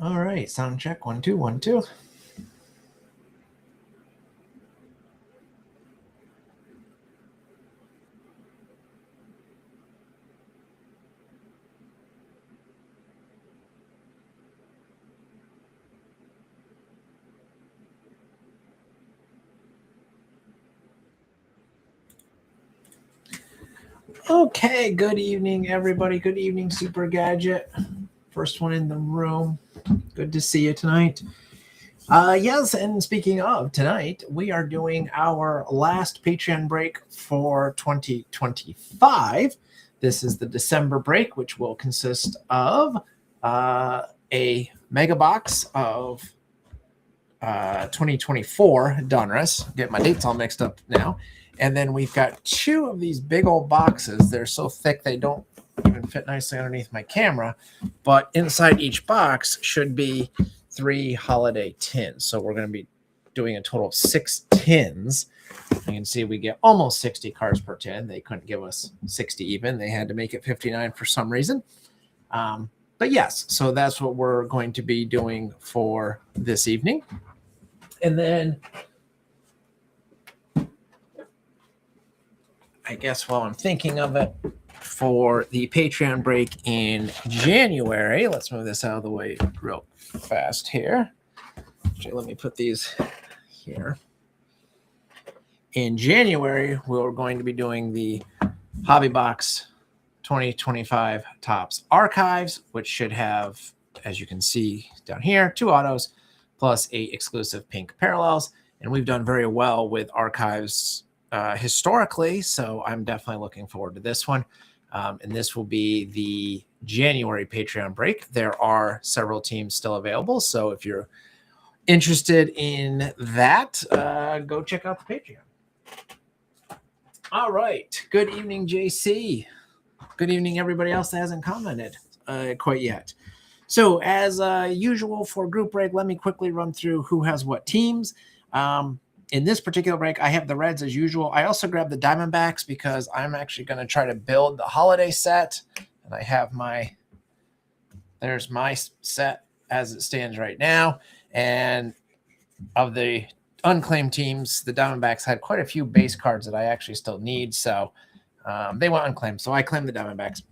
All right, sound check. 1 2 1 2. Okay, good evening, everybody. Good evening, Super Gadget. First one in the room. Good to see you tonight. Yes, and speaking of tonight, we are doing our last Patreon break for 2025. This is the December break, which will consist of a mega box of 2024 Donruss. Get my dates all mixed up now. And then we've got two of these big old boxes. They're so thick they don't even fit nicely underneath my camera. But inside each box should be 3 holiday tins. So we're going to be doing a total of 6 tins. You can see we get almost 60 cards per tin. They couldn't give us 60 even. They had to make it 59 for some reason. But yes, so that's what we're going to be doing for this evening. And then I guess while I'm thinking of it, for the Patreon break in January, let's move this out of the way real fast here. Actually, let me put these here. In January, we're going to be doing the Hobby Box 2025 Topps Archives, which should have, as you can see down here, 2 autos plus 8 exclusive pink parallels. And we've done very well with Archives historically, so I'm definitely looking forward to this one. And this will be the January Patreon break. There are several teams still available, so if you're interested in that, go check out the Patreon. All right. Good evening, JC. Good evening, everybody else that hasn't commented quite yet. So as usual for group break, let me quickly run through who has what teams. In this particular break, I have the Reds as usual. I also grabbed the Diamondbacks because I'm actually going to try to build the holiday set. And I have there's my set as it stands right now. And of the unclaimed teams, the Diamondbacks had quite a few base cards that I actually still need. So they went unclaimed. So I claimed the Diamondbacks.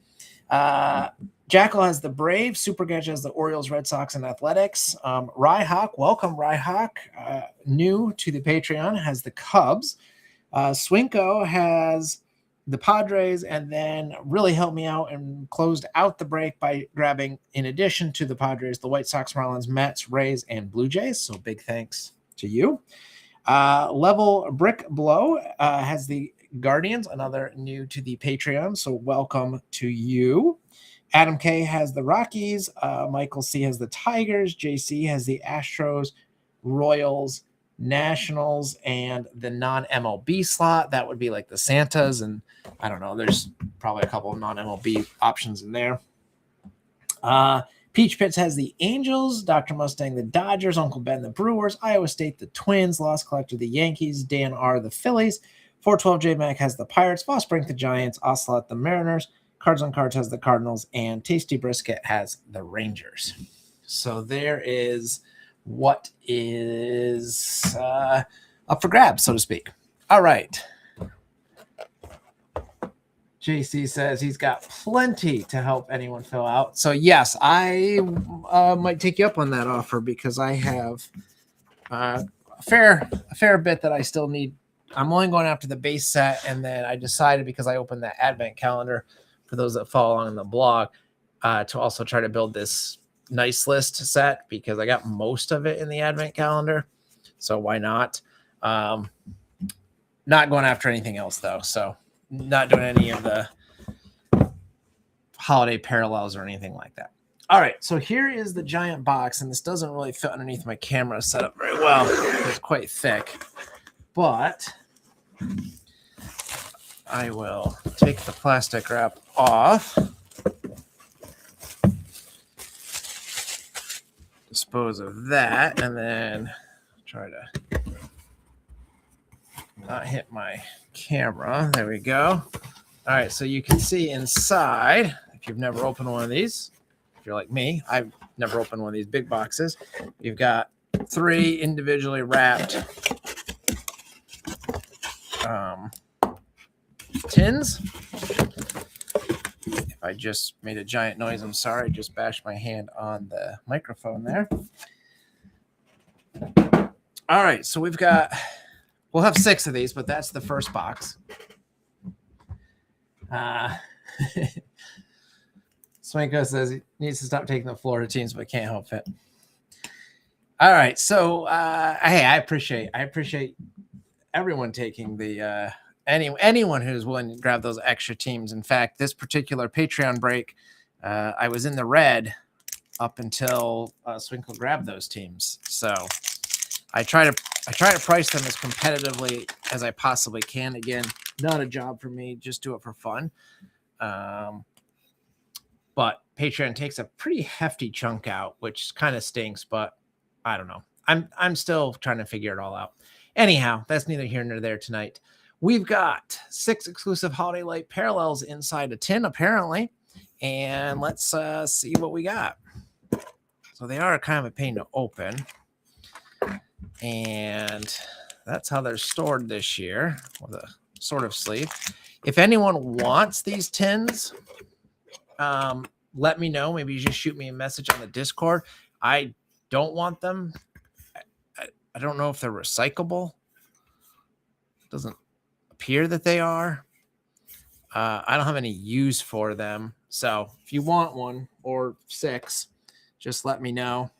Jackal has the Braves. Super Gadget has the Orioles, Red Sox, and Athletics. Ryhawk, welcome Ryhawk. New to the Patreon, has the Cubs. Swinko has the Padres, and then really helped me out and closed out the break by grabbing, in addition to the Padres, the White Sox, Marlins, Mets, Rays, and Blue Jays. So big thanks to you. Level Brick Blow has the Guardians, another new to the Patreon. So welcome to you. Adam K has the Rockies. Michael C has the Tigers. JC has the Astros, Royals, Nationals, and the non-MLB slot. That would be like the Santas. And I don't know, there's probably a couple of non-MLB options in there. Peach Pits has the Angels. Dr. Mustang the Dodgers. Uncle Ben the Brewers. Iowa State the Twins. Lost Collector the Yankees. Dan R the Phillies. 412 J-Mac has the Pirates. Boss Brink the Giants. Ocelot the Mariners. Cards on Cards has the Cardinals, and Tasty Brisket has the Rangers. So there is what is up for grabs, so to speak. All right. JC says he's got plenty to help anyone fill out. So yes, I might take you up on that offer because I have a fair bit that I still need. I'm only going after the base set, and then I decided because I opened that advent calendar for those that follow along in the blog, to also try to build this nice list set because I got most of it in the advent calendar. So why not? Not going after anything else though. So not doing any of the holiday parallels or anything like that. All right. So here is the giant box, and this doesn't really fit underneath my camera setup very well. It's quite thick, but I will take the plastic wrap off, dispose of that, and then try to not hit my camera. There we go. All right, so you can see inside, if you've never opened one of these, if you're like me, I've never opened one of these big boxes. You've got 3 individually wrapped tins. If I just made a giant noise, I'm sorry. I just bashed my hand on the microphone there. All right, so we'll have 6 of these, but that's the first box. Swanko says he needs to stop taking the Florida teams, but can't help it. All right, so hey, I appreciate everyone taking the anyone who's willing to grab those extra teams. In fact, this particular Patreon break, I was in the red up until Swinkle grabbed those teams. So I try to price them as competitively as I possibly can. Again, not a job for me, just do it for fun. But Patreon takes a pretty hefty chunk out, which kind of stinks, but I don't know. I'm still trying to figure it all out. Anyhow, that's neither here nor there tonight. We've got 6 exclusive Holiday Light parallels inside a tin, apparently. And let's see what we got. So they are kind of a pain to open. And that's how they're stored this year with a sort of sleeve. If anyone wants these tins, let me know. Maybe you just shoot me a message on the Discord. I don't want them. I don't know if they're recyclable. Doesn't appear that they are. I don't have any use for them. So if you want one or 6, just let me know.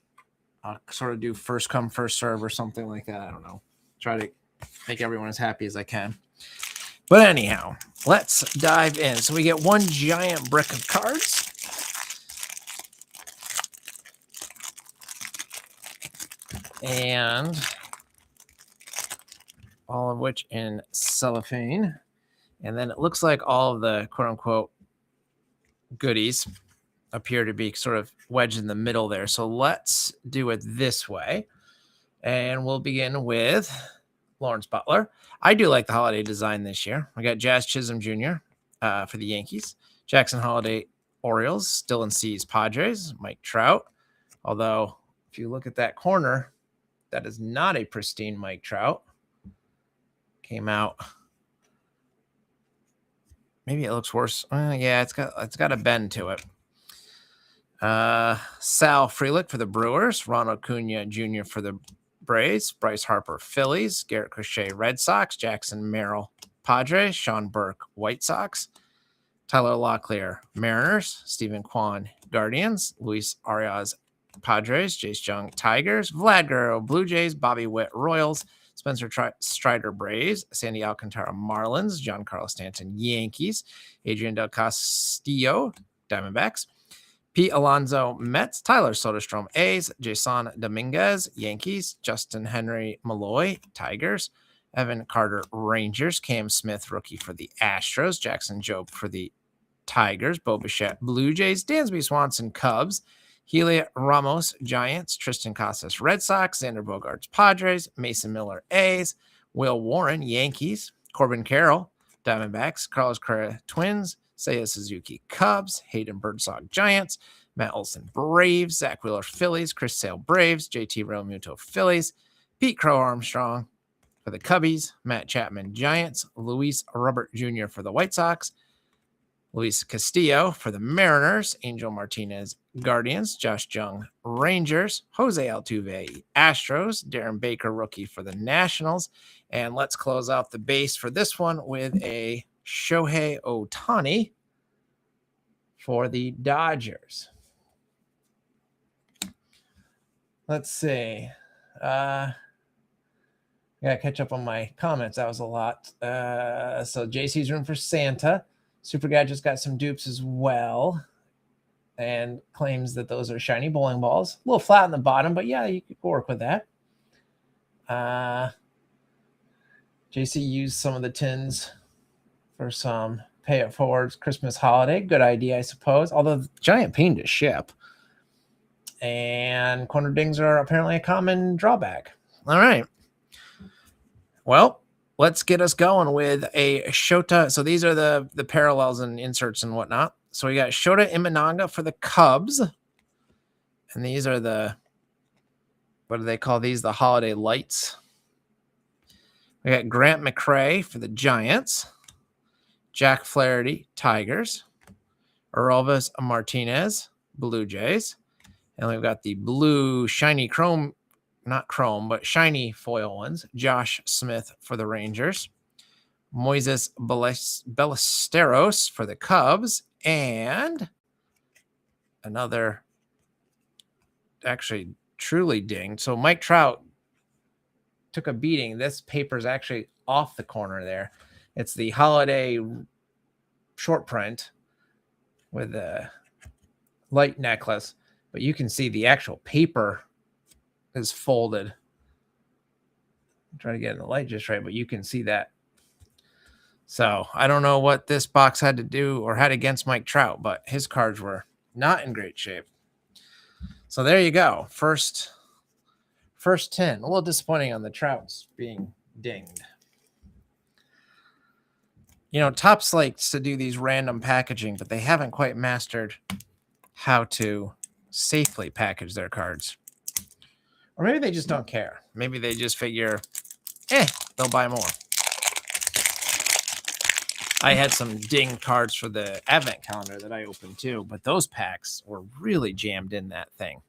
I'll sort of do first come, first serve or something like that. I don't know. Try to make everyone as happy as I can. But anyhow, let's dive in. So we get 1 giant brick of cards. And all of which in cellophane. And then it looks like all of the quote unquote goodies appear to be sort of wedged in the middle there. So let's do it this way. And we'll begin with Lawrence Butler. I do like the holiday design this year. I got Jazz Chisholm Jr. For the Yankees. Jackson Holiday Orioles. Dylan Cease Padres. Mike Trout. Although, if you look at that corner, that is not a pristine Mike Trout. Came out. Maybe it looks worse. Yeah, it's got a bend to it. Sal Frelick for the Brewers. Ronald Acuna Jr. for the Braves. Bryce Harper Phillies. Garrett Crochet Red Sox. Jackson Merrill Padres. Sean Burke White Sox. Tyler Locklear Mariners. Stephen Kwan Guardians. Luis Arias Padres. Jace Jung Tigers. Vlad Guerrero Blue Jays. Bobby Witt Royals. Spencer Strider Braves. Sandy Alcantara Marlins. Giancarlo Stanton Yankees. Adrian Del Castillo Diamondbacks. Pete Alonso Mets. Tyler Soderstrom A's. Jason Dominguez Yankees. Justin Henry Malloy Tigers. Evan Carter Rangers. Cam Smith rookie for the Astros. Jackson Jobe for the Tigers. Bo Bichette Blue Jays. Dansby Swanson Cubs. Helia Ramos Giants. Tristan Casas Red Sox. Xander Bogaerts Padres. Mason Miller A's. Will Warren Yankees. Corbin Carroll Diamondbacks. Carlos Correa Twins. Seiya Suzuki Cubs. Hayden Birdsong Giants. Matt Olson Braves. Zach Wheeler Phillies. Chris Sale Braves. JT Realmuto Phillies. Pete Crow Armstrong for the Cubbies. Matt Chapman Giants. Luis Robert Jr. for the White Sox. Luis Castillo for the Mariners. Angel Martinez Guardians. Josh Jung Rangers. Jose Altuve Astros. Darren Baker rookie for the Nationals. And let's close out the base for this one with a Shohei Ohtani for the Dodgers. Let's see. I gotta catch up on my comments. That was a lot. So JC's room for Santa. Super Guy just got some dupes as well and claims that those are shiny bowling balls. A little flat on the bottom, but yeah, you could work with that. JC used some of the tins for some pay it forwards Christmas holiday. Good idea, I suppose. Although giant pain to ship. And corner dings are apparently a common drawback. All right. Well, let's get us going with a Shota. So these are the parallels and inserts and whatnot. So we got Shota Imanaga for the Cubs. And these are the, what do they call these? The holiday lights. We got Grant McCrae for the Giants, Jack Flaherty, Tigers, Orelvis Martinez, Blue Jays. And we've got the blue shiny chrome, not chrome, but shiny foil ones. Josh Smith for the Rangers, Moises Ballesteros for the Cubs, and another actually truly dinged. So Mike Trout took a beating. This paper's actually off the corner there. It's the holiday short print with a light necklace, but you can see the actual paper is folded. I'm trying to get in the light just right, but you can see that. So I don't know what this box had to do or had against Mike Trout, but his cards were not in great shape. So there you go. First 10. A little disappointing on the Trouts being dinged. You know, Topps likes to do these random packaging, but they haven't quite mastered how to safely package their cards. Or maybe they just don't care. Maybe they just figure, they'll buy more. I had some dinged cards for the advent calendar that I opened too, but those packs were really jammed in that thing.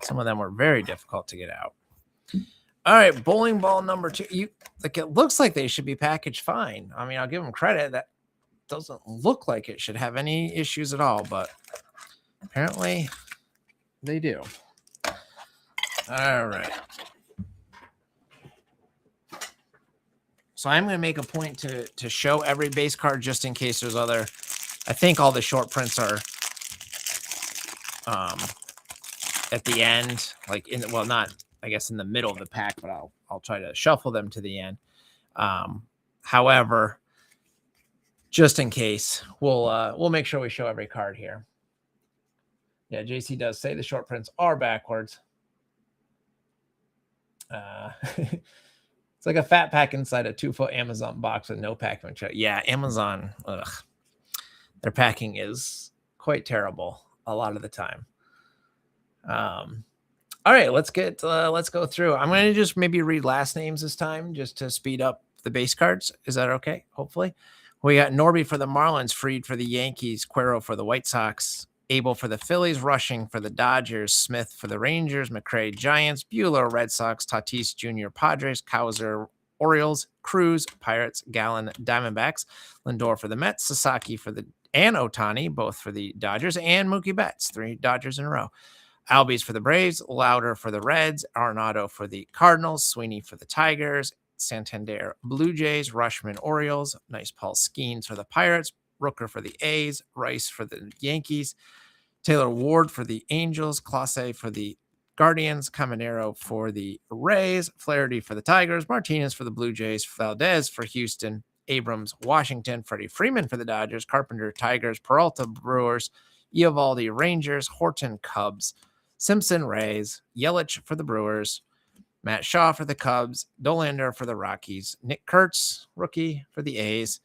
Some of them were very difficult to get out. All right, bowling ball number 2. It looks like they should be packaged fine. I mean, I'll give them credit. That doesn't look like it should have any issues at all, but apparently they do. All right. So I'm going to make a point to show every base card just in case there's other. I think all the short prints are at the end, like not, I guess in the middle of the pack, but I'll try to shuffle them to the end. However, just in case, we'll make sure we show every card here. Yeah, JC does say the short prints are backwards. It's like a fat pack inside a 2-foot Amazon box with no packing. Yeah, Amazon, their packing is quite terrible a lot of the time. All right, let's go through. I'm going to just maybe read last names this time just to speed up the base cards. Is that okay? Hopefully. We got Norby for the Marlins, Fried for the Yankees, Cuero for the White Sox, Abel for the Phillies, Rushing for the Dodgers, Smith for the Rangers, McCrae Giants, Buehler Red Sox, Tatis Jr. Padres, Kowser Orioles, Cruz Pirates, Gallen Diamondbacks, Lindor for the Mets, Sasaki and Ohtani, both for the Dodgers, and Mookie Betts, 3 Dodgers in a row. Albies for the Braves, Louder for the Reds, Arenado for the Cardinals, Sweeney for the Tigers, Santander Blue Jays, Rushman Orioles, Nice Paul Skeens for the Pirates, Rooker for the A's, Rice for the Yankees, Taylor Ward for the Angels, Clase for the Guardians, Caminero for the Rays, Flaherty for the Tigers, Martinez for the Blue Jays, Valdez for Houston, Abrams, Washington, Freddie Freeman for the Dodgers, Carpenter, Tigers, Peralta, Brewers, Eovaldi, Rangers, Horton, Cubs, Simpson, Rays, Yelich for the Brewers, Matt Shaw for the Cubs, Dolander for the Rockies, Nick Kurtz, rookie for the A's,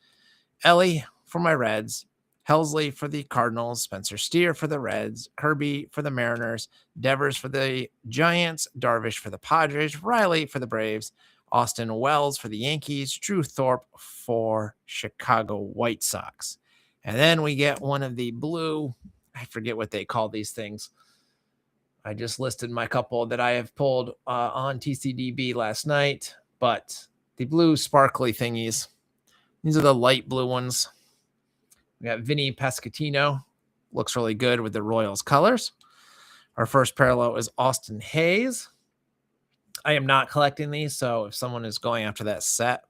Ellie for my Reds, Helsley for the Cardinals, Spencer Steer for the Reds, Kirby for the Mariners, Devers for the Giants, Darvish for the Padres, Riley for the Braves, Austin Wells for the Yankees, Drew Thorpe for Chicago White Sox. And then we get one of the blue, I forget what they call these things. I just listed my couple that I have pulled on TCDB last night, but the blue sparkly thingies, these are the light blue ones. We got Vinny Pasquantino, looks really good with the Royals colors. Our first parallel is Austin Hayes. I am not collecting these, so if someone is going after that set,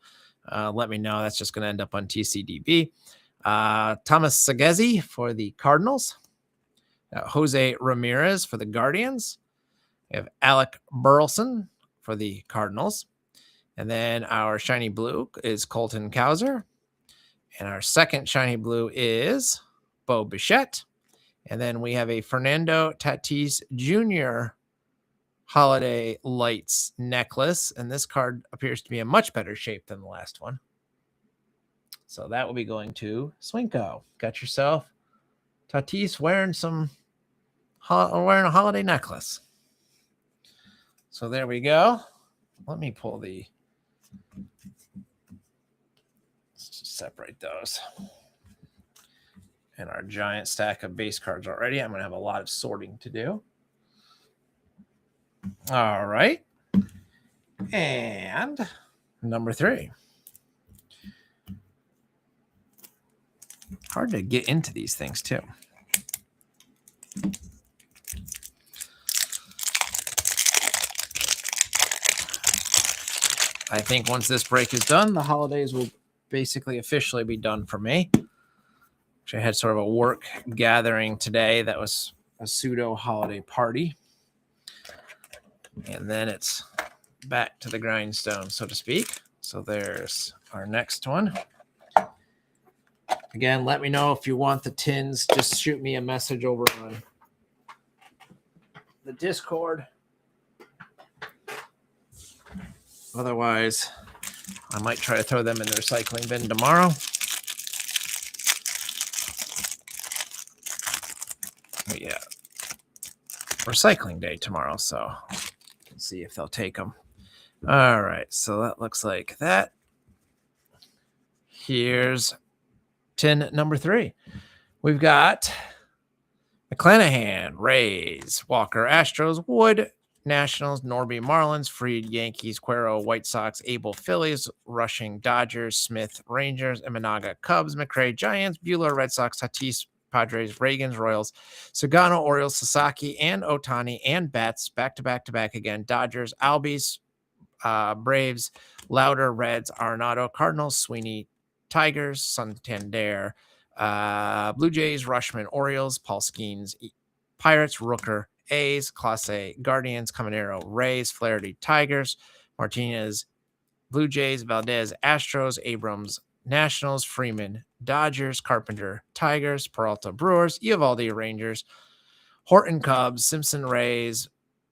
let me know. That's just going to end up on TCDB. Thomas Sagezi for the Cardinals. Jose Ramirez for the Guardians. We have Alec Burleson for the Cardinals. And then our shiny blue is Colton Cowser. And our second shiny blue is Bo Bichette. And then we have a Fernando Tatis Jr. Holiday Lights necklace. And this card appears to be in much better shape than the last one. So that will be going to Swinko. Got yourself Tatis wearing some wearing a holiday necklace. So there we go. Let me pull let's just separate those. And our giant stack of base cards already. I'm going to have a lot of sorting to do. All right. And number 3. Hard to get into these things, too. I think once this break is done, the holidays will basically officially be done for me. Actually, I had sort of a work gathering today that was a pseudo holiday party. And then it's back to the grindstone, so to speak. So there's our next one. Again, let me know if you want the tins. Just shoot me a message over on the Discord. Otherwise, I might try to throw them in the recycling bin tomorrow. But yeah, recycling day tomorrow, so let's see if they'll take them. All right, so that looks like that. Here's tin number 3. We've got McClanahan, Rays, Walker, Astros, Wood, Nationals, Norby, Marlins, Fried, Yankees, Cuero, White Sox, Abel, Phillies, Rushing, Dodgers, Smith, Rangers, Imanaga, Cubs, McRae, Giants, Buehler, Red Sox, Tatis, Padres, Reagans, Royals, Sagano, Orioles, Sasaki, and Otani, and Bats, back-to-back-to-back again, Dodgers, Albies, Braves, Louder, Reds, Arenado, Cardinals, Sweeney, Tigers, Santander, Blue Jays, Rushman, Orioles, Paul Skeens, Pirates, Rooker, A's, Clase, Guardians, Caminero, Rays, Flaherty, Tigers, Martinez, Blue Jays, Valdez, Astros, Abrams, Nationals, Freeman, Dodgers, Carpenter, Tigers, Peralta, Brewers, Eovaldi, Rangers, Horton, Cubs, Simpson, Rays,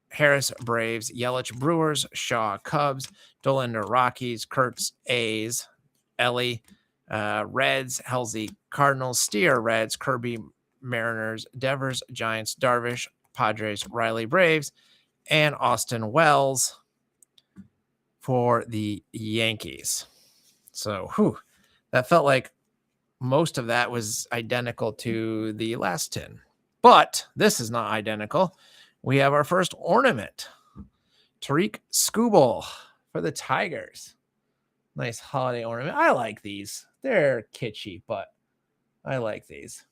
Harris, Braves, Yelich, Brewers, Shaw, Cubs, Dollander, Rockies, Kurtz, A's, Ellie, Reds, Halsey, Cardinals, Steer, Reds, Kirby, Mariners, Devers, Giants, Darvish, Padres, Riley, Braves, and Austin Wells for the Yankees. So, that felt like most of that was identical to the last 10. But this is not identical. We have our first ornament. Tariq Skubal for the Tigers. Nice holiday ornament. I like these. They're kitschy, but I like these.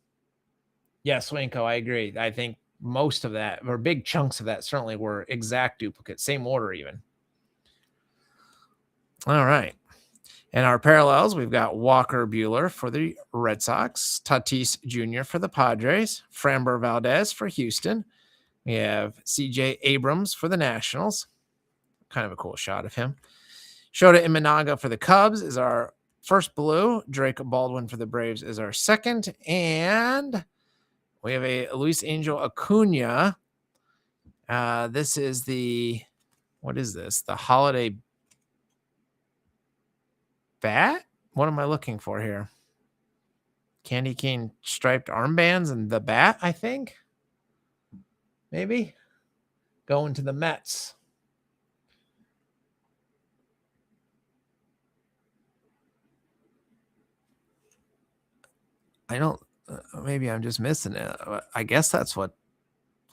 Yeah, Swinko, I agree. I think most of that, or big chunks of that, certainly were exact duplicates. Same order even. All right. And our parallels, we've got Walker Buehler for the Red Sox, Tatis Jr. for the Padres, Framber Valdez for Houston. We have C.J. Abrams for the Nationals. Kind of a cool shot of him. Shota Imanaga for the Cubs is our first blue. Drake Baldwin for the Braves is our second. And we have a Luis Angel Acuna. This is what is this? The holiday bat? What am I looking for here? Candy cane striped armbands and the bat, I think. Maybe. Going to the Mets. Maybe I'm just missing it. I guess that's what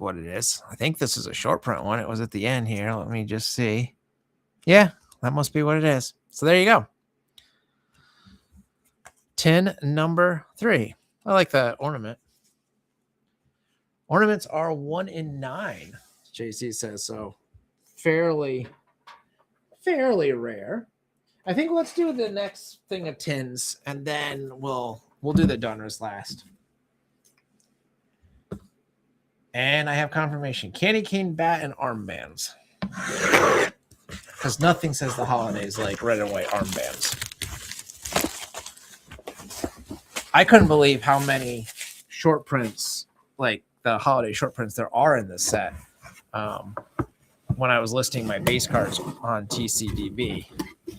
it is. I think this is a short print one. It was at the end here. Let me just see. Yeah, that must be what it is. So there you go. Tin number 3. I like that ornament. Ornaments are 1 in 9. JC says so. Fairly rare. I think let's do the next thing of tins, and then we'll do the Donruss last. And I have confirmation. Candy cane bat and armbands. Because nothing says the holidays like red and white armbands. I couldn't believe how many short prints, like the holiday short prints, there are in this set. When I was listing my base cards on TCDB.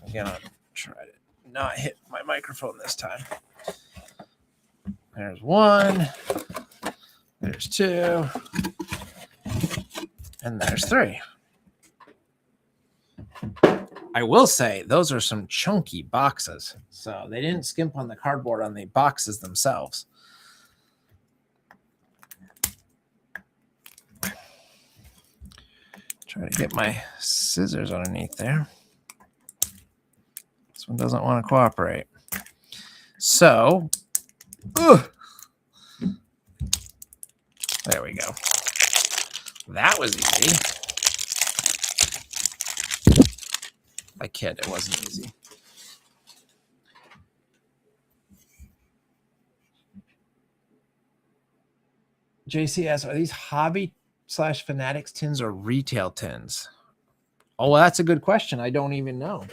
Again, I'll try to not hit my microphone this time. There's 1. There's 2. And there's 3. I will say those are some chunky boxes. So they didn't skimp on the cardboard on the boxes themselves. Try to get my scissors underneath there. This one doesn't want to cooperate. So, there we go. That was easy. I kid, it wasn't easy. JC asks, are these hobby/fanatics tins or retail tins? Oh, well, that's a good question. I don't even know.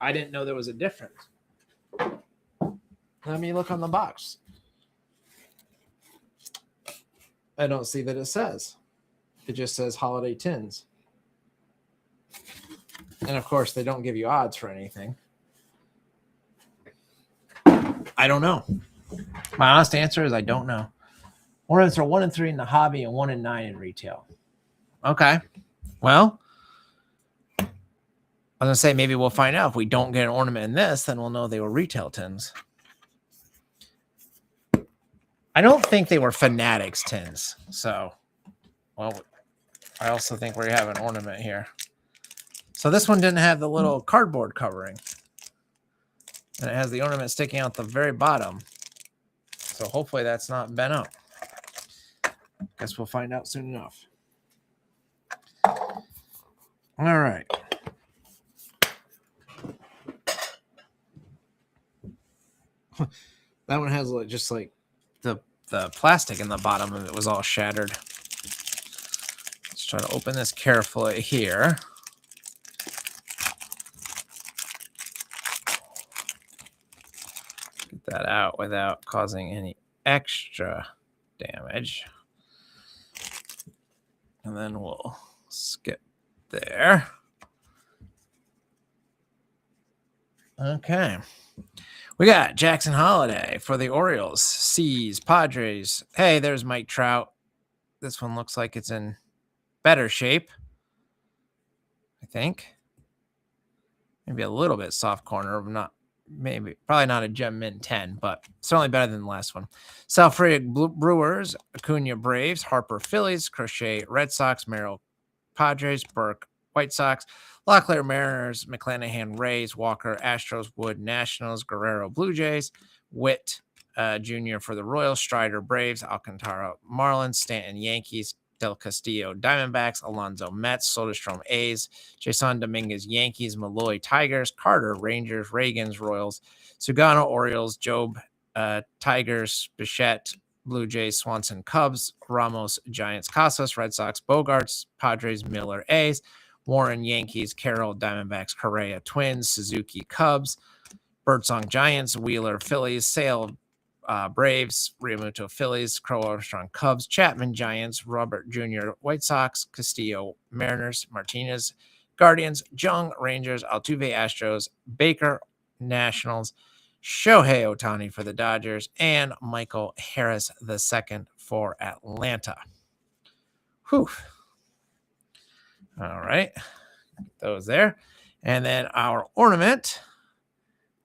I didn't know there was a difference. Let me look on the box. I don't see that it says. It just says holiday tins. And of course, they don't give you odds for anything. I don't know. My honest answer is I don't know. Ornaments are 1 and 3 in the hobby and 1 and 9 in retail. Okay. Well, I was going to say maybe we'll find out. If we don't get an ornament in this, then we'll know they were retail tins. I don't think they were Fanatics tins. So, well, I also think we have an ornament here. So this one didn't have the little cardboard covering. And it has the ornament sticking out the very bottom. So hopefully that's not bent up. Guess we'll find out soon enough. All right. That one has just like the plastic in the bottom of it was all shattered. Let's try to open this carefully here. Get that out without causing any extra damage. And then we'll skip there. Okay. We got Jackson Holiday for the Orioles, C's, Padres. Hey, there's Mike Trout. This one looks like it's in better shape, I think. Maybe a little bit soft corner, probably not a Gem Mint 10, but certainly better than the last one. Salfrick Brewers, Acuna Braves, Harper Phillies, Crochet Red Sox, Merrill Padres, Burke White Sox, Locklear Mariners, McClanahan Rays, Walker Astros, Wood Nationals, Guerrero Blue Jays, Witt Jr. for the Royals, Strider Braves, Alcantara Marlins, Stanton Yankees, Del Castillo Diamondbacks, Alonso Mets, Soderstrom A's, Jason Dominguez Yankees, Malloy Tigers, Carter Rangers, Reagans Royals, Sugano Orioles, Job Tigers, Bichette Blue Jays, Swanson Cubs, Ramos Giants, Casas Red Sox, Bogarts Padres, Miller A's, Warren Yankees, Carroll Diamondbacks, Correa Twins, Suzuki Cubs, Birdsong Giants, Wheeler Phillies, Sale Braves, Riamuto Phillies, Crow Armstrong Cubs, Chapman Giants, Robert Jr. White Sox, Castillo Mariners, Martinez Guardians, Jung Rangers, Altuve Astros, Baker Nationals, Shohei Ohtani for the Dodgers, and Michael Harris II for Atlanta. Whew. All right. Get those there. And then our ornament,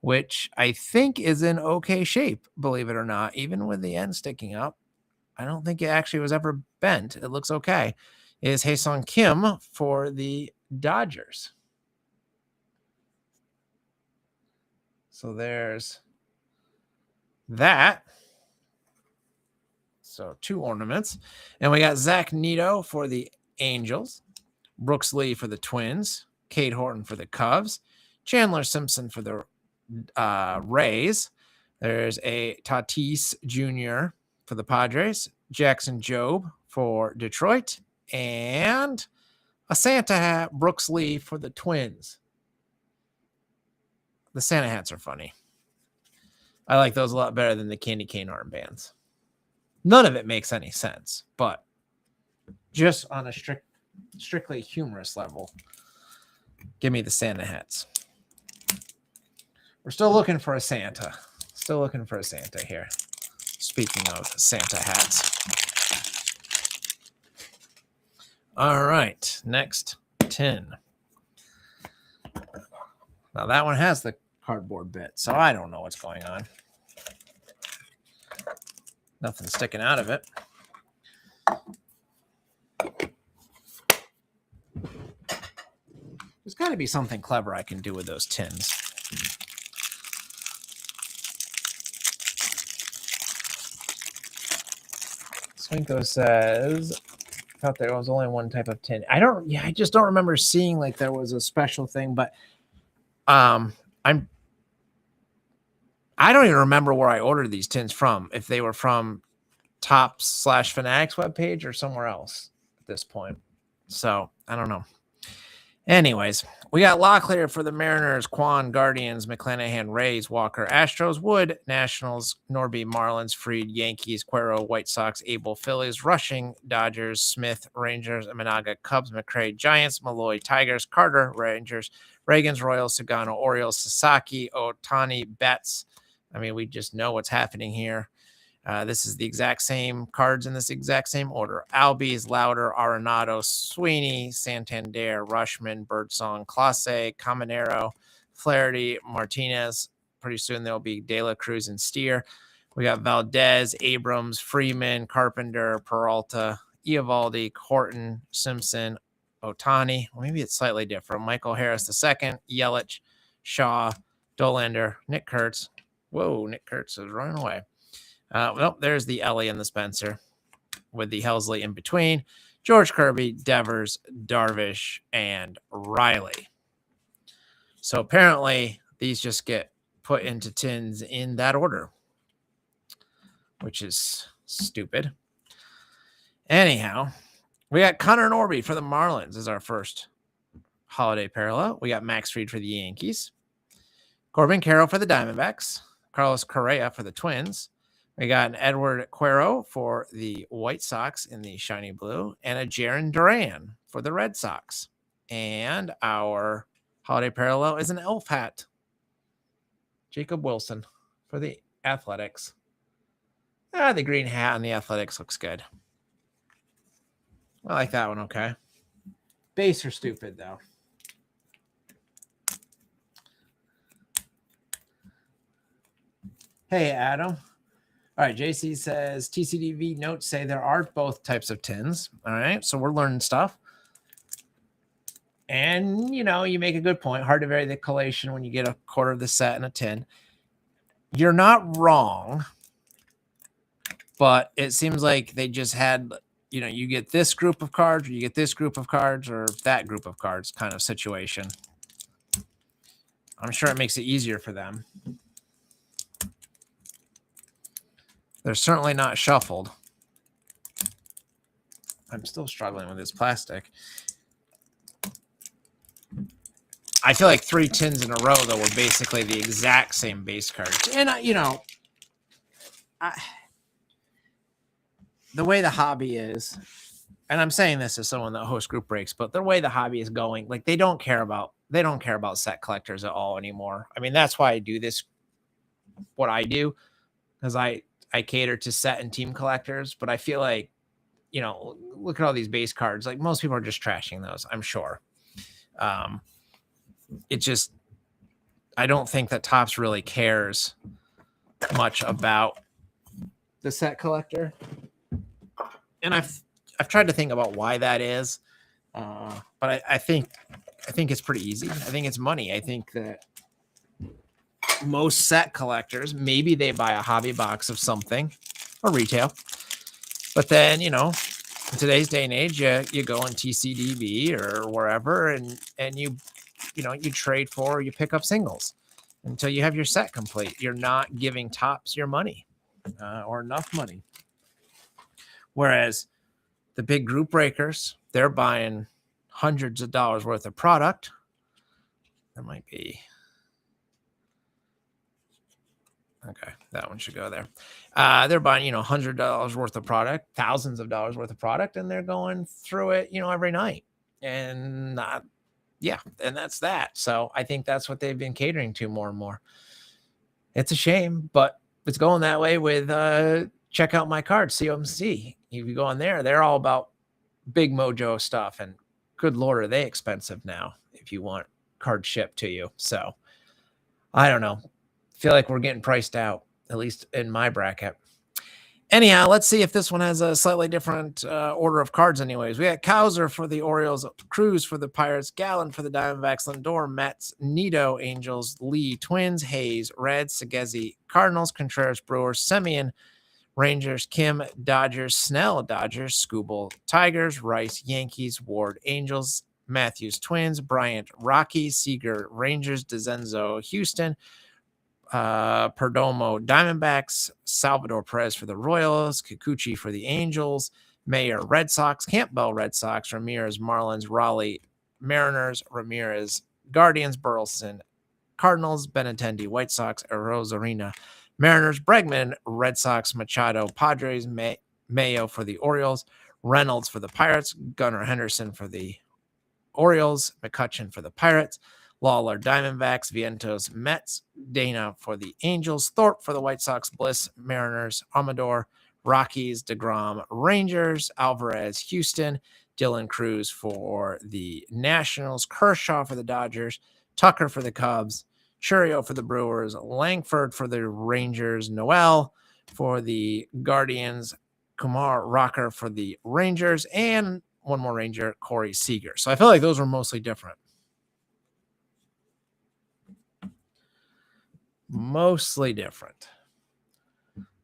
which I think is in okay shape, believe it or not, even with the end sticking up. I don't think it actually was ever bent. It looks okay. Is Hae-Sung Kim for the Dodgers. So there's that. So 2 ornaments. And we got Zach Neto for the Angels, Brooks Lee for the Twins, Cade Horton for the Cubs, Chandler Simpson for the Rays. There's a Tatis Jr. for the Padres, Jackson Jobe for Detroit, and a Santa hat, Brooks Lee for the Twins. The Santa hats are funny. I like those a lot better than the candy cane armbands. None of it makes any sense, but just on a strictly humorous level, give me the Santa hats. We're still looking for a Santa. Still looking for a Santa here. Speaking of Santa hats. All right, next tin. Now that one has the cardboard bit, so I don't know what's going on. Nothing sticking out of it. There's got to be something clever I can do with those tins. Swinko says, I thought there was only one type of tin. I just don't remember seeing like there was a special thing, but I don't even remember where I ordered these tins from, if they were from Topps/Fanatics webpage or somewhere else at this point. So I don't know. Anyways, we got Locklear for the Mariners, Quan, Guardians, McClanahan, Rays, Walker, Astros, Wood, Nationals, Norby, Marlins, Freed, Yankees, Cuero, White Sox, Abel, Phillies, Rushing, Dodgers, Smith, Rangers, Imanaga, Cubs, McCray, Giants, Malloy, Tigers, Carter, Rangers, Reagans, Royals, Sagano, Orioles, Sasaki, Otani, Betts. I mean, we just know what's happening here. This is the exact same cards in this exact same order. Albies, Louder, Arenado, Sweeney, Santander, Rushman, Birdsong, Clase, Caminero, Flaherty, Martinez. Pretty soon there'll be De La Cruz and Steer. We got Valdez, Abrams, Freeman, Carpenter, Peralta, Eovaldi, Horton, Simpson, Otani. Well, maybe it's slightly different. Michael Harris II, Yelich, Shaw, Dolander, Nick Kurtz. Whoa, Nick Kurtz is running away. Well, there's the Ellie and the Spencer with the Helsley in between. George Kirby, Devers, Darvish, and Riley. So apparently these just get put into tins in that order, which is stupid. Anyhow, we got Connor Norby for the Marlins as our first holiday parallel. We got Max Fried for the Yankees. Corbin Carroll for the Diamondbacks. Carlos Correa for the Twins. We got an Edward Cuero for the White Sox in the shiny blue, and a Jarren Duran for the Red Sox. And our holiday parallel is an elf hat. Jacob Wilson for the Athletics. The green hat on the Athletics looks good. I like that one, okay. Base are stupid, though. Hey, Adam. All right, JC says TCDV notes say there are both types of tins. All right, so we're learning stuff. And, you make a good point. Hard to vary the collation when you get a quarter of the set in a tin. You're not wrong, but it seems like they just had, you get this group of cards, or you get this group of cards, or that group of cards kind of situation. I'm sure it makes it easier for them. They're certainly not shuffled. I'm still struggling with this plastic. I feel like 3 tins in a row, though, were basically the exact same base cards. And, the way the hobby is, and I'm saying this as someone that hosts group breaks, but the way the hobby is going, like, they don't care about set collectors at all anymore. I mean, that's why I do this, what I do, because I cater to set and team collectors, but I feel like, look at all these base cards. Like, most people are just trashing those, I'm sure. I don't think that Topps really cares much about the set collector. And I've tried to think about why that is. But I think it's pretty easy. I think it's money. I think that most set collectors, maybe they buy a hobby box of something or retail, but then, in today's day and age, you go on TCDB or wherever and you trade for, you pick up singles until you have your set complete. You're not giving Topps your money or enough money. Whereas the big group breakers, they're buying hundreds of dollars worth of product. There might be. Okay, that one should go there. They're buying, $100 worth of product, thousands of dollars worth of product, and they're going through it, every night. And and that's that. So I think that's what they've been catering to more and more. It's a shame, but it's going that way with check out my card, COMC. If you go on there, they're all about big mojo stuff. And good Lord, are they expensive now if you want card shipped to you. So I don't know. Feel like we're getting priced out, at least in my bracket. Anyhow, let's see if this one has a slightly different order of cards anyways. We got Kowser for the Orioles, Cruz for the Pirates, Gallen for the Diamondbacks, Lindor, Mets, Nito, Angels, Lee, Twins, Hayes, Reds, Segezi, Cardinals, Contreras, Brewers, Semien, Rangers, Kim, Dodgers, Snell, Dodgers, Skubal, Tigers, Rice, Yankees, Ward, Angels, Matthews, Twins, Bryant, Rockies, Seager, Rangers, DeZenzo, Houston, Perdomo, Diamondbacks, Salvador Perez for the Royals, Kikuchi for the Angels, Mayer, Red Sox, Campbell, Red Sox, Ramirez, Marlins, Raleigh, Mariners, Ramirez, Guardians, Burleson, Cardinals, Benintendi, White Sox, Arozarena, Mariners, Bregman, Red Sox, Machado, Padres, Mayo for the Orioles, Reynolds for the Pirates, Gunnar Henderson for the Orioles, McCutcheon for the Pirates, Lawler, Diamondbacks, Vientos, Mets, Dana for the Angels, Thorpe for the White Sox, Bliss, Mariners, Amador, Rockies, DeGrom, Rangers, Alvarez, Houston, Dylan Cruz for the Nationals, Kershaw for the Dodgers, Tucker for the Cubs, Churio for the Brewers, Langford for the Rangers, Noel for the Guardians, Kumar Rocker for the Rangers, and one more Ranger, Corey Seager. So I feel like those were mostly different. Mostly different.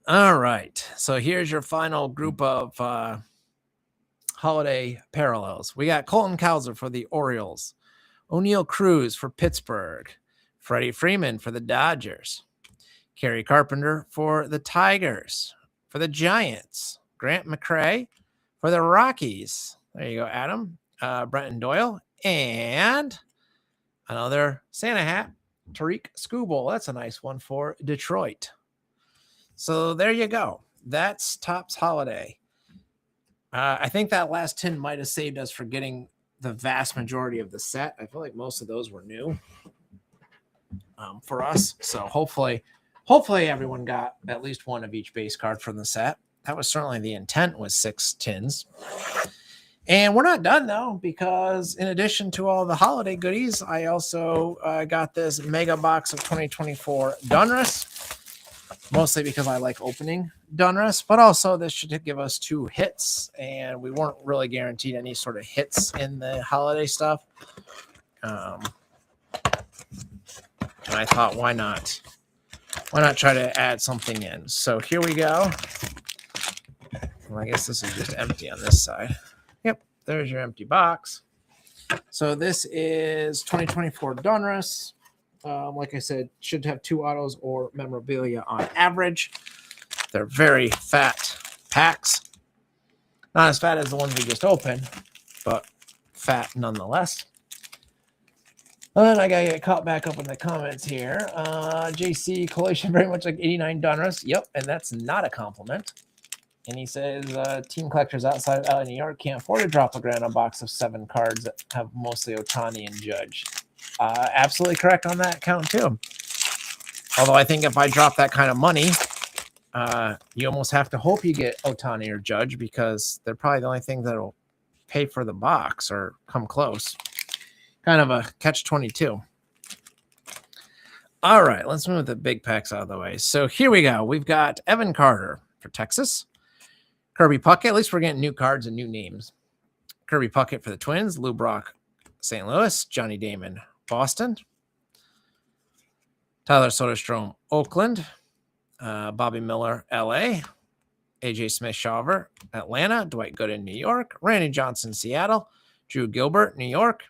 All right. So here's your final group of holiday parallels. We got Colton Cowser for the Orioles, O'Neill Cruz for Pittsburgh, Freddie Freeman for the Dodgers, Kerry Carpenter for the Tigers, for the Giants, Grant McCray for the Rockies. There you go, Adam. Brenton Doyle, and another Santa hat, Tariq Skubal. That's a nice one for Detroit. So there you go. That's Topps Holiday. I think that last 10 might have saved us for getting the vast majority of the set. I feel like most of those were new for us. So hopefully everyone got at least one of each base card from the set. That was certainly the intent, was 6 tins. And we're not done, though, because in addition to all the holiday goodies, I also got this mega box of 2024 Donruss, mostly because I like opening Donruss, but also this should give us 2 hits, and we weren't really guaranteed any sort of hits in the holiday stuff. And I thought, why not? Why not try to add something in? So here we go. Well, I guess this is just empty on this side. Yep, there's your empty box. So this is 2024 Donruss. Like I said, should have 2 autos or memorabilia on average. They're very fat packs. Not as fat as the ones we just opened, but fat nonetheless. And then I gotta get caught back up in the comments here. JC Collation, very much like 89 Donruss. Yep, and that's not a compliment. And he says, team collectors outside of LA, New York can't afford to drop a grand on a box of 7 cards that have mostly Ohtani and Judge. Absolutely correct on that count, too. Although I think if I drop that kind of money, you almost have to hope you get Ohtani or Judge, because they're probably the only thing that will pay for the box or come close. Kind of a catch-22. All right, let's move the big packs out of the way. So here we go. We've got Evan Carter for Texas. Kirby Puckett. At least we're getting new cards and new names. Kirby Puckett for the Twins. Lou Brock, St. Louis. Johnny Damon, Boston. Tyler Soderstrom, Oakland. Bobby Miller, LA. AJ Smith-Shawver, Atlanta. Dwight Gooden, New York. Randy Johnson, Seattle. Drew Gilbert, New York.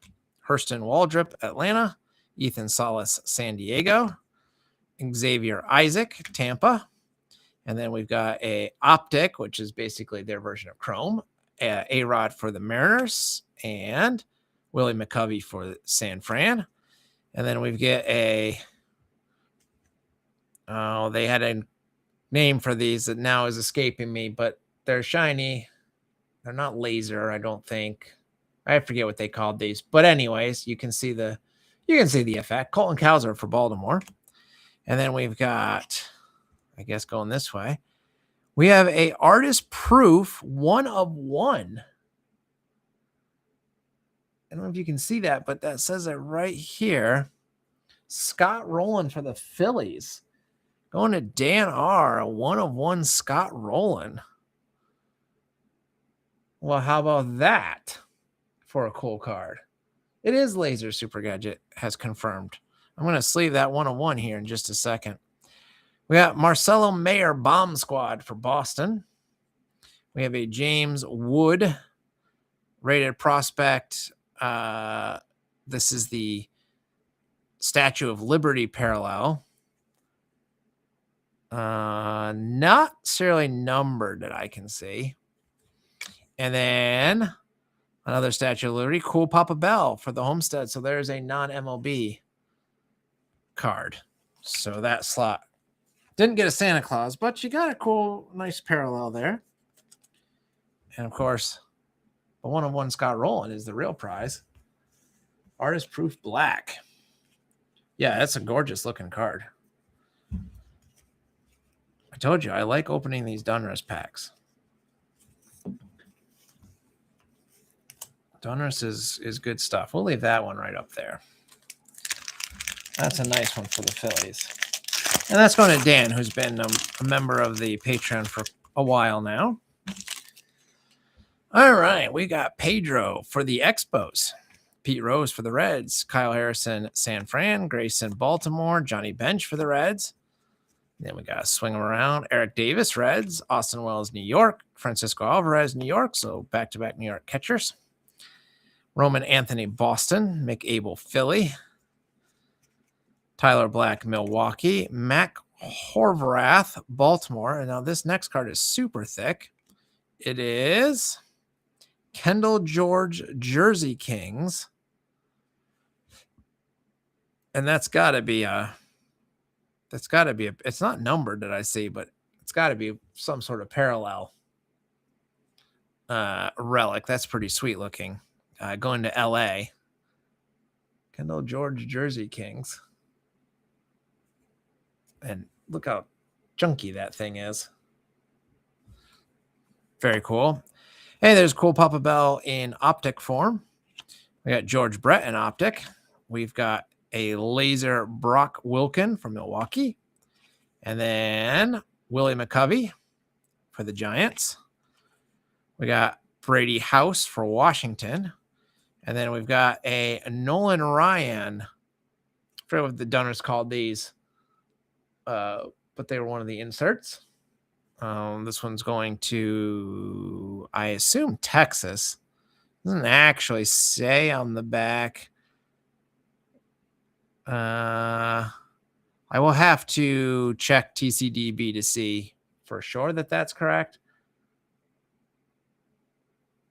Hurston Waldrop, Atlanta. Ethan Salas, San Diego. Xavier Isaac, Tampa. And then we've got a Optic, which is basically their version of Chrome. A-Rod for the Mariners. And Willie McCovey for San Fran. And then we've got a... Oh, they had a name for these that now is escaping me, but they're shiny. They're not laser, I don't think. I forget what they called these. But anyways, you can see the effect. Colton Cowser for Baltimore. And then we've got... I guess going this way, we have a artist proof 1 of 1 I don't know if you can see that, but that says it right here. Scott Rowland for the Phillies. Going to Dan R. A 1/1 Scott Rowland. Well, how about that for a cool card? It is Laser Super Gadget, has confirmed. I'm going to sleeve that 1/1 here in just a second. We got Marcelo Mayer Bomb Squad for Boston. We have a James Wood rated prospect. This is the Statue of Liberty parallel. Not necessarily numbered that I can see. And then another Statue of Liberty, Cool Papa Bell for the Homestead. So there's a non-MLB card. So that slot didn't get a Santa Claus, but you got a cool, nice parallel there. And of course, the 1/1 Scott Rowland is the real prize. Artist Proof Black. Yeah, that's a gorgeous looking card. I told you, I like opening these Donruss packs. Donruss is good stuff. We'll leave that one right up there. That's a nice one for the Phillies. And that's going to Dan, who's been a member of the Patreon for a while now. All right, we got Pedro for the Expos. Pete Rose for the Reds. Kyle Harrison, San Fran. Grayson, Baltimore. Johnny Bench for the Reds. Then we got to swing them around. Eric Davis, Reds. Austin Wells, New York. Francisco Alvarez, New York. So back-to-back New York catchers. Roman Anthony, Boston. Mick Abel, Philly. Tyler Black, Milwaukee. Mac Horvath, Baltimore. And now this next card is super thick. It is Kendall George, Jersey Kings. And that's got to be it's not numbered that I see, but it's got to be some sort of parallel relic. That's pretty sweet looking. Going to LA. Kendall George, Jersey Kings. And look how chunky that thing is. Very cool. Hey, there's Cool Papa Bell in optic form. We got George Brett in optic. We've got a laser Brock Wilken from Milwaukee. And then Willie McCovey for the Giants. We got Brady House for Washington. And then we've got a Nolan Ryan. I forget what the Donruss called these. But they were one of the inserts. This one's going to, I assume, Texas. Doesn't actually say on the back. I will have to check TCDB to see for sure that that's correct.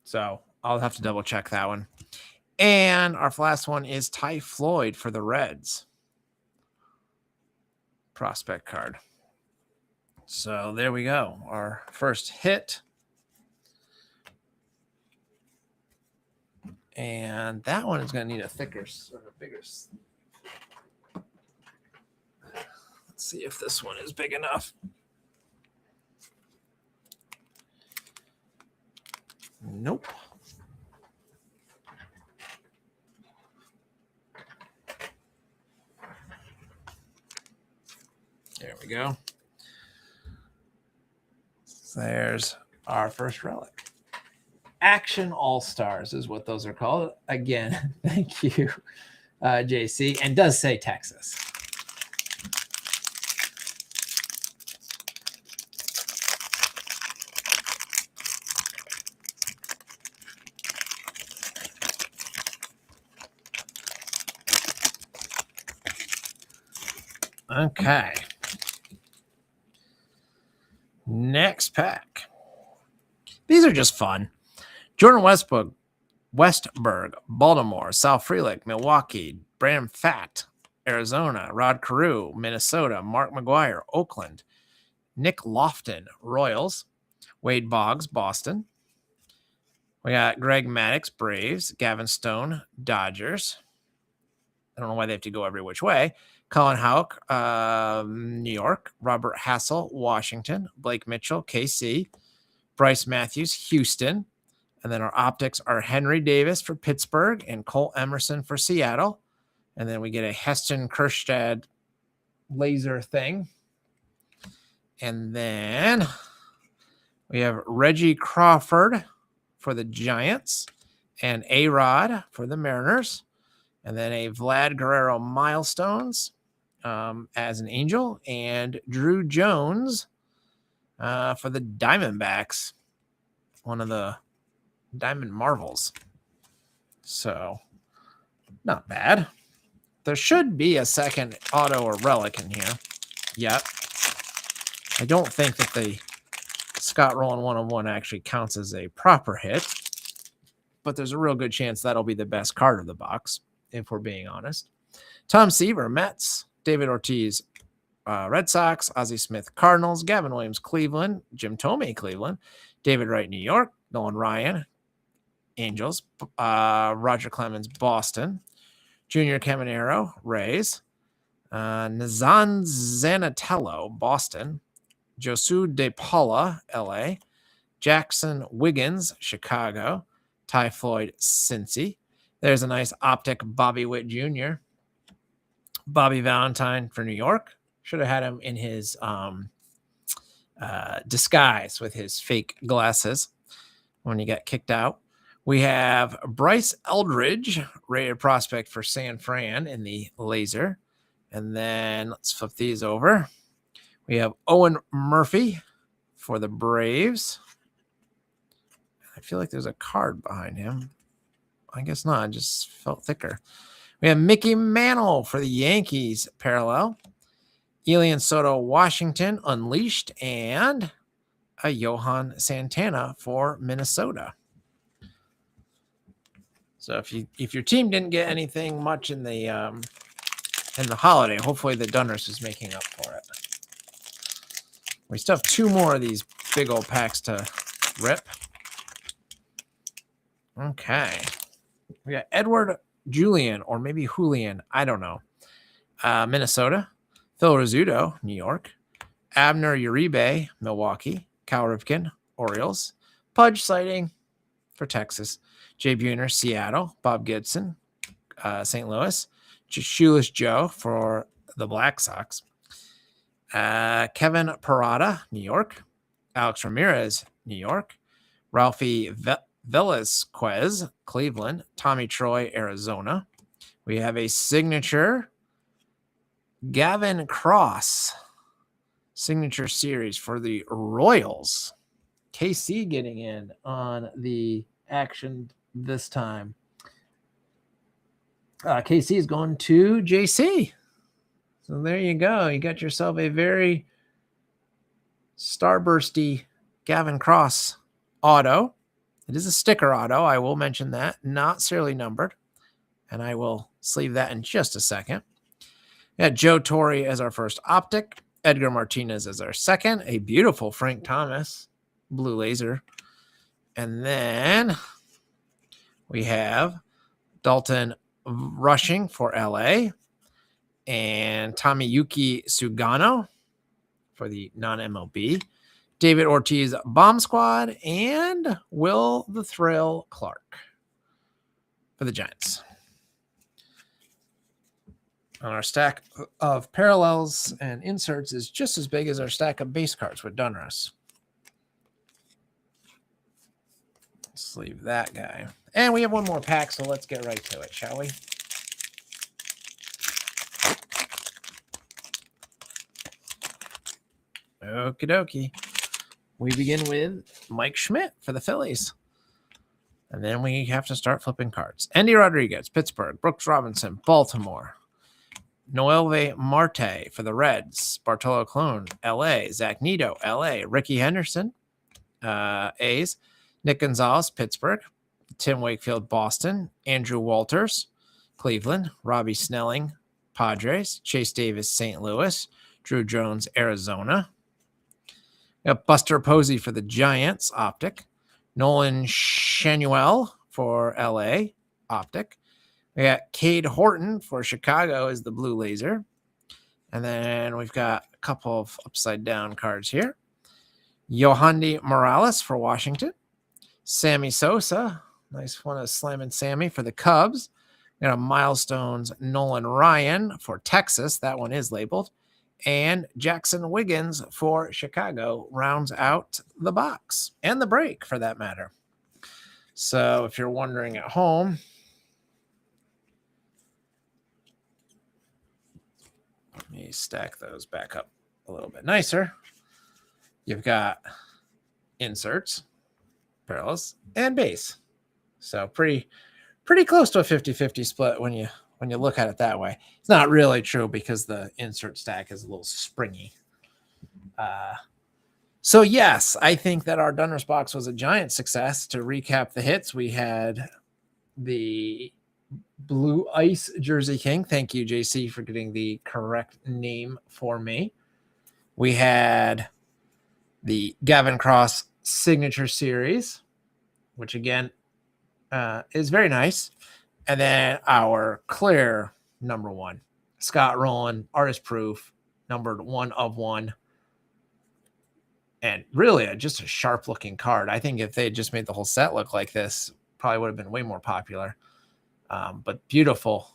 So I'll have to double check that one. And our last one is Ty Floyd for the Reds. Prospect card. So there we go. Our first hit. And that one is going to need a thicker or a bigger. Let's see if this one is big enough. Nope. There we go. So there's our first relic. Action All-Stars is what those are called. Again, thank you, JC. And does say Texas. Okay. Next pack. These are just fun. Jordan Westberg, Baltimore. Sal Frelick, Milwaukee. Brandon Fatt, Arizona. Rod Carew, Minnesota. Mark McGuire, Oakland. Nick Lofton, Royals. Wade Boggs, Boston. We got Greg Maddux, Braves. Gavin Stone, Dodgers. I don't know why they have to go every which way. Colin Houck, New York. Robert Hassel, Washington. Blake Mitchell, KC. Bryce Matthews, Houston. And then our optics are Henry Davis for Pittsburgh and Cole Emerson for Seattle. And then we get a Heston Kjerstad laser thing. And then we have Reggie Crawford for the Giants and A-Rod for the Mariners. And then a Vlad Guerrero Milestones as an Angel, and Drew Jones for the Diamondbacks, one of the Diamond Marvels. So, not bad. There should be a second auto or relic in here. Yep. I don't think that the Scott Rowland 101 actually counts as a proper hit, but there's a real good chance that'll be the best card of the box, if we're being honest. Tom Seaver, Mets. David Ortiz, Red Sox. Ozzie Smith, Cardinals. Gavin Williams, Cleveland. Jim Thome, Cleveland. David Wright, New York. Nolan Ryan, Angels. Roger Clemens, Boston. Junior Caminero, Rays. Nazan Zanatello, Boston. Josu De Paula, LA. Jackson Wiggins, Chicago. Ty Floyd, Cincy. There's a nice optic Bobby Witt Jr. Bobby Valentine for New York. Should have had him in his disguise with his fake glasses when he got kicked out. We have Bryce Eldridge, rated prospect for San Fran in the laser. And then let's flip these over. We have Owen Murphy for the Braves. I feel like there's a card behind him. I guess not. It just felt thicker. We have Mickey Mantle for the Yankees parallel. Elian Soto, Washington, Unleashed, and a Johan Santana for Minnesota. So if your team didn't get anything much in the holiday, hopefully the Donruss is making up for it. We still have 2 more of these big old packs to rip. Okay. We got Edward Julian, or maybe Julian, I don't know. Minnesota. Phil Rizzuto, New York. Abner Uribe, Milwaukee. Cal Ripken, Orioles. Pudge sighting for Texas. Jay Buhner, Seattle. Bob Gibson, St. Louis. Shoeless Joe for the Black Sox. Kevin Parada, New York. Alex Ramirez, New York. Ralphie Velasquez, Cleveland. Tommy Troy, Arizona. We have a signature Gavin Cross signature series for the Royals. KC getting in on the action this time. KC is going to JC. So there you go. You got yourself a very starbursty Gavin Cross auto. It is a sticker auto. I will mention that. Not serially numbered. And I will sleeve that in just a second. We got Joe Torre as our first optic. Edgar Martinez as our second. A beautiful Frank Thomas blue laser. And then we have Dalton Rushing for LA. And Tomoyuki Sugano for the non-MLB. David Ortiz Bomb Squad. And Will the Thrill Clark for the Giants. And our stack of parallels and inserts is just as big as our stack of base cards with Donruss. Let's leave that guy. And we have one more pack, so let's get right to it, shall we? Okie dokie. We begin with Mike Schmidt for the Phillies. And then we have to start flipping cards. Andy Rodriguez, Pittsburgh. Brooks Robinson, Baltimore. Noelve Marte for the Reds. Bartolo Colon, LA. Zach Neto, LA. Ricky Henderson, A's. Nick Gonzalez, Pittsburgh. Tim Wakefield, Boston. Andrew Walters, Cleveland. Robbie Snelling, Padres. Chase Davis, St. Louis. Drew Jones, Arizona. We got Buster Posey for the Giants, optic. Nolan Shanuel for LA, optic. We got Cade Horton for Chicago as the blue laser. And then we've got a couple of upside down cards here. Yohandy Morales for Washington. Sammy Sosa, nice one of slamming Sammy for the Cubs. We got a Milestones Nolan Ryan for Texas. That one is labeled. And Jackson Wiggins for Chicago rounds out the box and the break for that matter. So if you're wondering at home, let me stack those back up a little bit nicer. You've got inserts, parallels, and base. So pretty close to a 50-50 split when you look at it that way. It's not really true because the insert stack is a little springy. So yes, I think that our Donruss box was a giant success. To recap the hits, we had the Blue Ice Jersey King. Thank you, JC, for getting the correct name for me. We had the Gavin Cross Signature Series, which again is very nice. And then our clear number 1, Scott Rowland, Artist Proof, numbered 1 of 1. And really just a sharp looking card. I think if they had just made the whole set look like this, probably would have been way more popular. But beautiful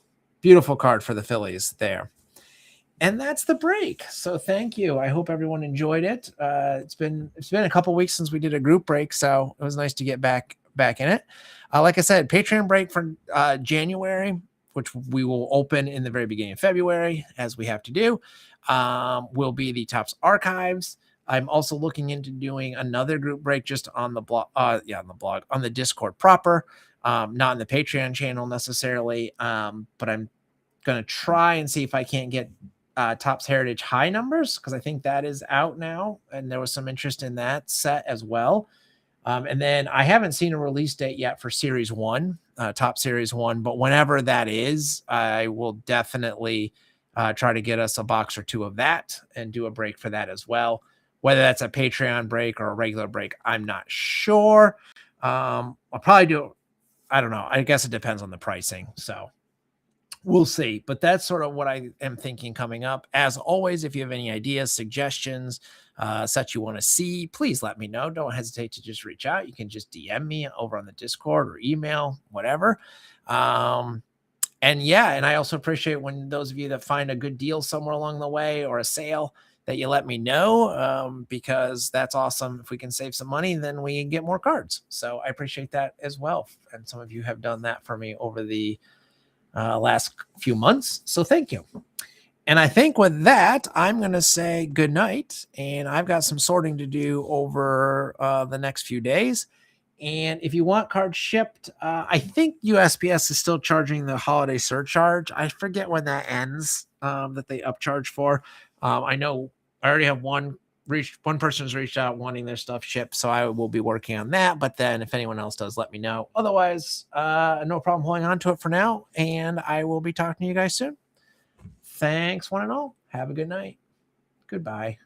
card for the Phillies there. And that's the break. So thank you. I hope everyone enjoyed it. It's been a couple weeks since we did a group break, so it was nice to get back in it. Like I said, Patreon break for January, which we will open in the very beginning of February, as we have to do, will be the Topps Archives. I'm also looking into doing another group break just on the blog, on the Discord proper, not in the Patreon channel necessarily, but I'm going to try and see if I can't get Topps Heritage High numbers, because I think that is out now, and there was some interest in that set as well. And then I haven't seen a release date yet for Series 1, Top Series 1, but whenever that is, I will definitely try to get us a box or two of that and do a break for that as well. Whether that's a Patreon break or a regular break, I'm not sure. I'll probably do, I don't know. I guess it depends on the pricing. So we'll see. But that's sort of what I am thinking coming up. As always, if you have any ideas, suggestions, such you want to see, please let me know. Don't hesitate to just reach out. You can just DM me over on the Discord or email, whatever. And yeah, and I also appreciate when those of you that find a good deal somewhere along the way or a sale, that you let me know, because that's awesome. If we can save some money, then we get more cards. So I appreciate that as well. And some of you have done that for me over the last few months. So thank you. And I think with that, I'm going to say good night. And I've got some sorting to do over the next few days. And if you want cards shipped, I think USPS is still charging the holiday surcharge. I forget when that ends, that they upcharge for. I know I already have one person's reached out wanting their stuff shipped, so I will be working on that. But then if anyone else does, let me know. Otherwise, no problem holding on to it for now, and I will be talking to you guys soon. Thanks, one and all. Have a good night. Goodbye.